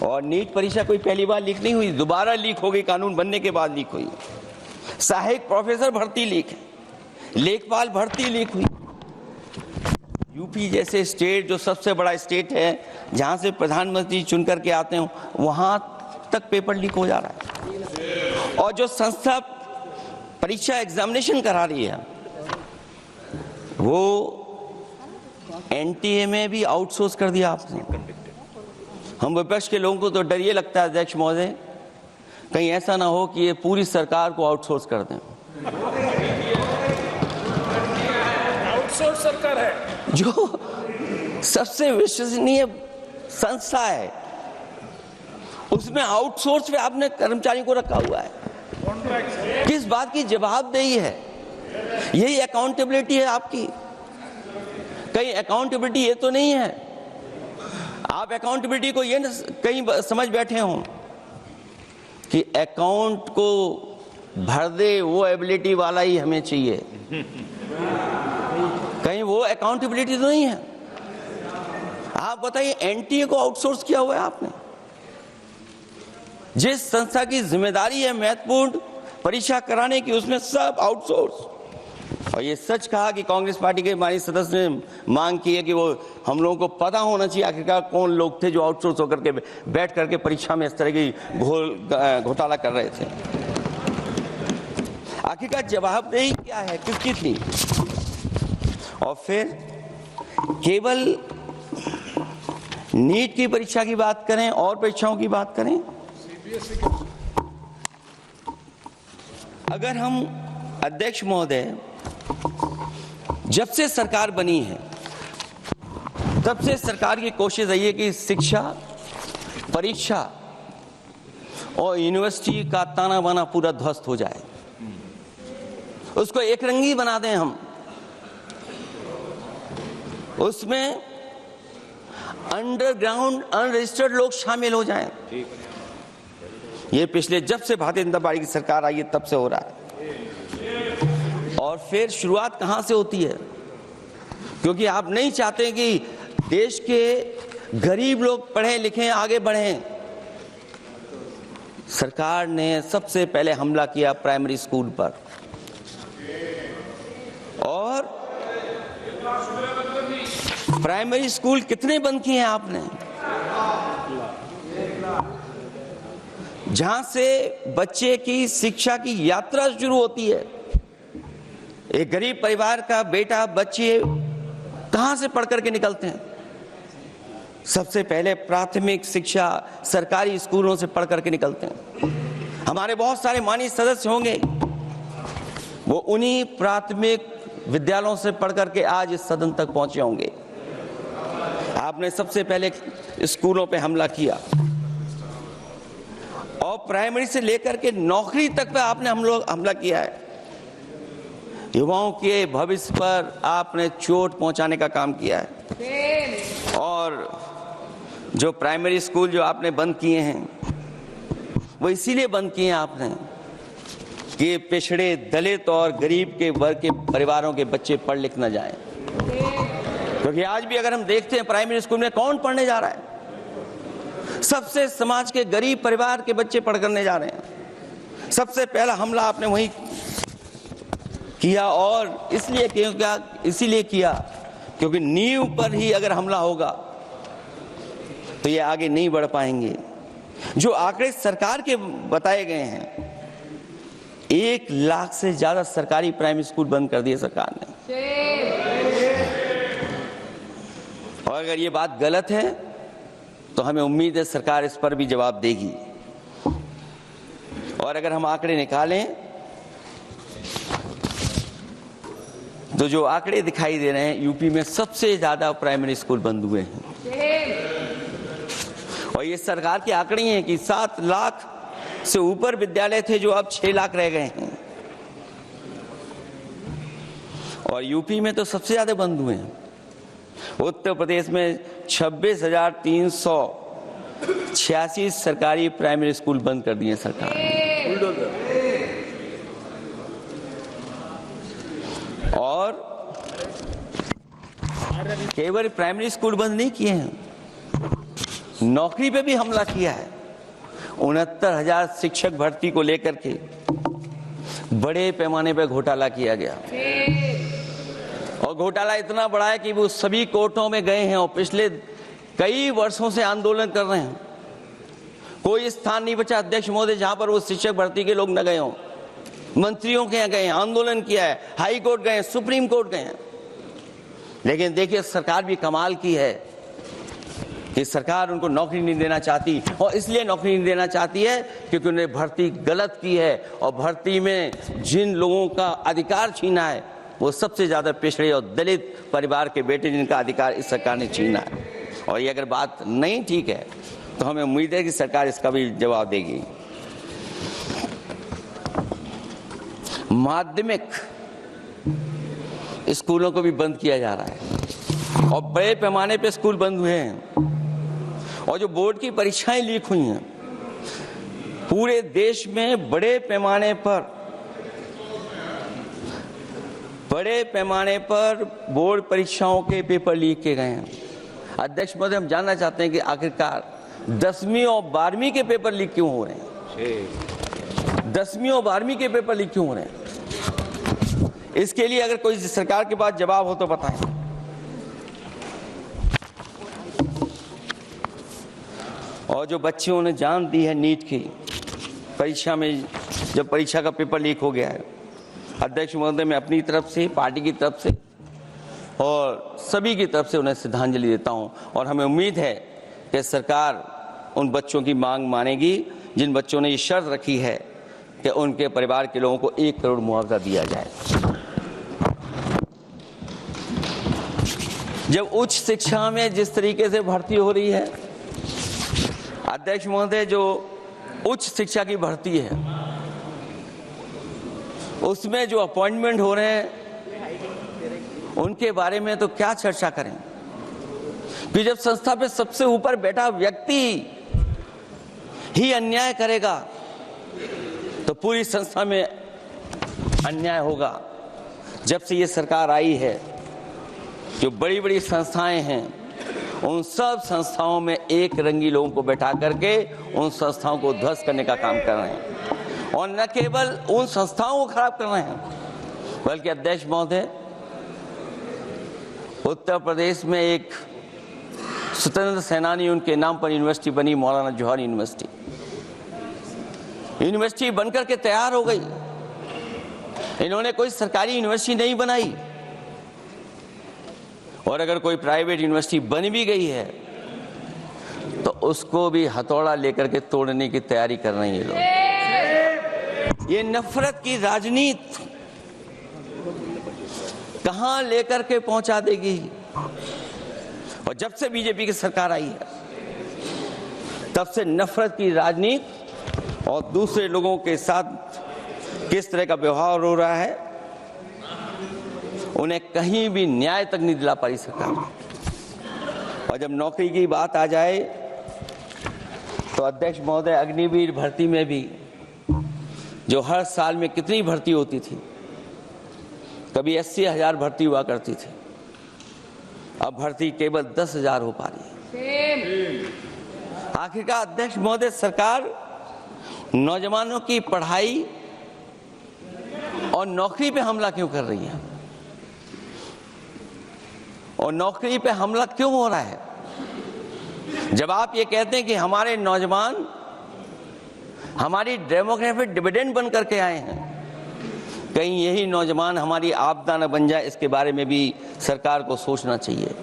और नीट परीक्षा कोई पहली बार लीक नहीं हुई, दोबारा लीक हो गई, कानून बनने के बाद लीक हुई। सहायक प्रोफेसर भर्ती लीक है, लेखपाल भर्ती लीक हुई। यूपी जैसे स्टेट जो सबसे बड़ा स्टेट है, जहां से प्रधानमंत्री चुन करके आते हैं, वहां तक पेपर लीक हो जा रहा है। और जो संस्था परीक्षा एग्जामिनेशन करा रही है, वो एनटीए में भी आउटसोर्स कर दिया आपने। हम विपक्ष के लोगों को तो डर ये लगता है अध्यक्ष महोदय, कहीं ऐसा ना हो कि ये पूरी सरकार को आउटसोर्स कर दें। आउटसोर्स सरकार है, जो सबसे विश्वसनीय संस्था है, उसमें आउटसोर्स पे आपने कर्मचारियों को रखा हुआ है। किस बात की जवाबदेही है? यही अकाउंटेबिलिटी है आपकी? कहीं अकाउंटेबिलिटी ये तो नहीं है? आप अकाउंटेबिलिटी को ये कहीं समझ बैठे हो कि अकाउंट को भर दे वो एबिलिटी वाला ही हमें चाहिए? कहीं वो अकाउंटेबिलिटी तो नहीं है? आप बताइए, एनटीए को आउटसोर्स किया हुआ है आपने। जिस संस्था की जिम्मेदारी है महत्वपूर्ण परीक्षा कराने की, उसमें सब आउटसोर्स। और ये सच कहा कि कांग्रेस पार्टी के माननीय सदस्य ने मांग की है कि वो हम लोगों को पता होना चाहिए आखिरकार कौन लोग थे जो आउटसोर्स होकर के बैठ करके परीक्षा में इस तरह की घोटाला कर रहे थे। आखिरकार जवाबदेही क्या है, किसकी थी? और फिर केवल नीट की परीक्षा की बात करें और परीक्षाओं की बात करें, अगर हम अध्यक्ष महोदय, जब से सरकार बनी है तब से सरकार की कोशिश रही है कि शिक्षा, परीक्षा और यूनिवर्सिटी का ताना बाना पूरा ध्वस्त हो जाए, उसको एक रंगी बना दें हम, उसमें अंडरग्राउंड अनरजिस्टर्ड लोग शामिल हो जाएं। ये पिछले जब से भारतीय जनता पार्टी की सरकार आई है तब से हो रहा है। और फिर शुरुआत कहां से होती है? क्योंकि आप नहीं चाहते कि देश के गरीब लोग पढ़ें लिखें आगे बढ़ें। सरकार ने सबसे पहले हमला किया प्राइमरी स्कूल पर, और प्राइमरी स्कूल कितने बंद किए हैं आपने? जहां से बच्चे की शिक्षा की यात्रा शुरू होती है। एक गरीब परिवार का बेटा, बच्चे कहां से पढ़ करके निकलते हैं? सबसे पहले प्राथमिक शिक्षा सरकारी स्कूलों से पढ़ करके निकलते हैं। हमारे बहुत सारे माननीय सदस्य होंगे, वो उन्हीं प्राथमिक विद्यालयों से पढ़ करके आज इस सदन तक पहुंचे होंगे। आपने सबसे पहले स्कूलों पे हमला किया, और प्राइमरी से लेकर के नौकरी तक पे आपने हमला किया है। युवाओं के भविष्य पर आपने चोट पहुंचाने का काम किया है। और जो प्राइमरी स्कूल जो आपने बंद किए हैं, वो इसीलिए बंद किए हैं आपने कि पिछड़े, दलित और गरीब के वर्ग के परिवारों के बच्चे पढ़ लिख न जाएं। क्योंकि आज भी अगर हम देखते हैं प्राइमरी स्कूल में कौन पढ़ने जा रहा है? सबसे समाज के गरीब परिवार के बच्चे पढ़ करने जा रहे हैं। सबसे पहला हमला आपने वही किया, और इसीलिए किया क्योंकि नींव पर ही अगर हमला होगा तो ये आगे नहीं बढ़ पाएंगे। जो आंकड़े सरकार के बताए गए हैं, 1 लाख से ज्यादा सरकारी प्राइमरी स्कूल बंद कर दिए सरकार ने। और अगर ये बात गलत है तो हमें उम्मीद है सरकार इस पर भी जवाब देगी। और अगर हम आंकड़े निकालें तो जो आंकड़े दिखाई दे रहे हैं, यूपी में सबसे ज्यादा प्राइमरी स्कूल बंद हुए हैं। और ये सरकार के आंकड़े हैं कि 7 लाख से ऊपर विद्यालय थे जो अब 6 लाख रह गए हैं। और यूपी में तो सबसे ज्यादा बंद हुए हैं। उत्तर प्रदेश में 26,386 सरकारी प्राइमरी स्कूल बंद कर दिए सरकार ने। और केवल प्राइमरी स्कूल बंद नहीं किए हैं, नौकरी पे भी हमला किया है। 69,000 शिक्षक भर्ती को लेकर के बड़े पैमाने पर घोटाला किया गया, और घोटाला इतना बड़ा है कि वो सभी कोर्टों में गए हैं और पिछले कई वर्षों से आंदोलन कर रहे हैं। कोई स्थान नहीं बचा अध्यक्ष महोदय जहां पर वो शिक्षक भर्ती के लोग न गए हों। मंत्रियों के यहाँ गए हैं, आंदोलन किया है, हाई कोर्ट गए हैं, सुप्रीम कोर्ट गए हैं। लेकिन देखिए सरकार भी कमाल की है कि सरकार उनको नौकरी नहीं देना चाहती, और इसलिए नौकरी नहीं देना चाहती है क्योंकि उन्होंने भर्ती गलत की है, और भर्ती में जिन लोगों का अधिकार छीना है वो सबसे ज्यादा पिछड़े और दलित परिवार के बेटे जिनका अधिकार इस सरकार ने छीना है। और ये अगर बात नहीं ठीक है तो हमें उम्मीद है कि सरकार इसका भी जवाब देगी। माध्यमिक स्कूलों को भी बंद किया जा रहा है, और बड़े पैमाने पे स्कूल बंद हुए हैं, और जो बोर्ड की परीक्षाएं लीक हुई हैं पूरे देश में बड़े पैमाने पर बोर्ड परीक्षाओं के पेपर लीक किए गए हैं। अध्यक्ष महोदय, हम जानना चाहते हैं कि आखिरकार 10वीं और 12वीं के पेपर लीक क्यों हो रहे हैं? 10वीं और 12वीं के पेपर लीक क्यों हो रहे हैं? इसके लिए अगर कोई सरकार के पास जवाब हो तो बताएं। और जो बच्चों ने जान दी है नीट की परीक्षा में, जब परीक्षा का पेपर लीक हो गया है, अध्यक्ष महोदय मैं अपनी तरफ से, पार्टी की तरफ से और सभी की तरफ से उन्हें श्रद्धांजलि देता हूं। और हमें उम्मीद है कि सरकार उन बच्चों की मांग मानेगी जिन बच्चों ने ये शर्त रखी है कि उनके परिवार के लोगों को 1 करोड़ मुआवजा दिया जाए। जब उच्च शिक्षा में जिस तरीके से भर्ती हो रही है अध्यक्ष महोदय, जो उच्च शिक्षा की भर्ती है उसमें जो अपॉइंटमेंट हो रहे हैं उनके बारे में तो क्या चर्चा करें कि जब संस्था पे सबसे ऊपर बैठा व्यक्ति ही अन्याय करेगा तो पूरी संस्था में अन्याय होगा। जब से ये सरकार आई है, जो बड़ी बड़ी संस्थाएं हैं उन सब संस्थाओं में एक रंगी लोगों को बैठा करके उन संस्थाओं को ध्वस्त करने का काम कर रहे हैं, और न केवल उन संस्थाओं को खराब कर रहे हैं बल्कि अध्यक्ष महोदय, उत्तर प्रदेश में एक स्वतंत्र सेनानी, उनके नाम पर यूनिवर्सिटी बनी, मौलाना जौहर यूनिवर्सिटी बनकर के तैयार हो गई। इन्होंने कोई सरकारी यूनिवर्सिटी नहीं बनाई, और अगर कोई प्राइवेट यूनिवर्सिटी बन भी गई है तो उसको भी हथौड़ा लेकर के तोड़ने की तैयारी कर रहे हैं ये लोग। ये नफरत की राजनीति कहां लेकर के पहुंचा देगी। और जब से बीजेपी की सरकार आई है तब से नफरत की राजनीति और दूसरे लोगों के साथ किस तरह का व्यवहार हो रहा है, उन्हें कहीं भी न्याय तक नहीं दिला पाई सरकार। और जब नौकरी की बात आ जाए तो अध्यक्ष महोदय, अग्निवीर भर्ती में भी जो हर साल में कितनी भर्ती होती थी, कभी 80,000 भर्ती हुआ करती थी, अब भर्ती केवल 10,000 हो पा रही है। आखिरकार अध्यक्ष महोदय, सरकार नौजवानों की पढ़ाई और नौकरी पे हमला क्यों कर रही है, और नौकरी पे हमला क्यों हो रहा है? जब आप ये कहते हैं कि हमारे नौजवान हमारी डेमोग्राफिक डिविडेंड बन करके आए हैं, कहीं यही नौजवान हमारी आपदा न बन जाए, इसके बारे में भी सरकार को सोचना चाहिए।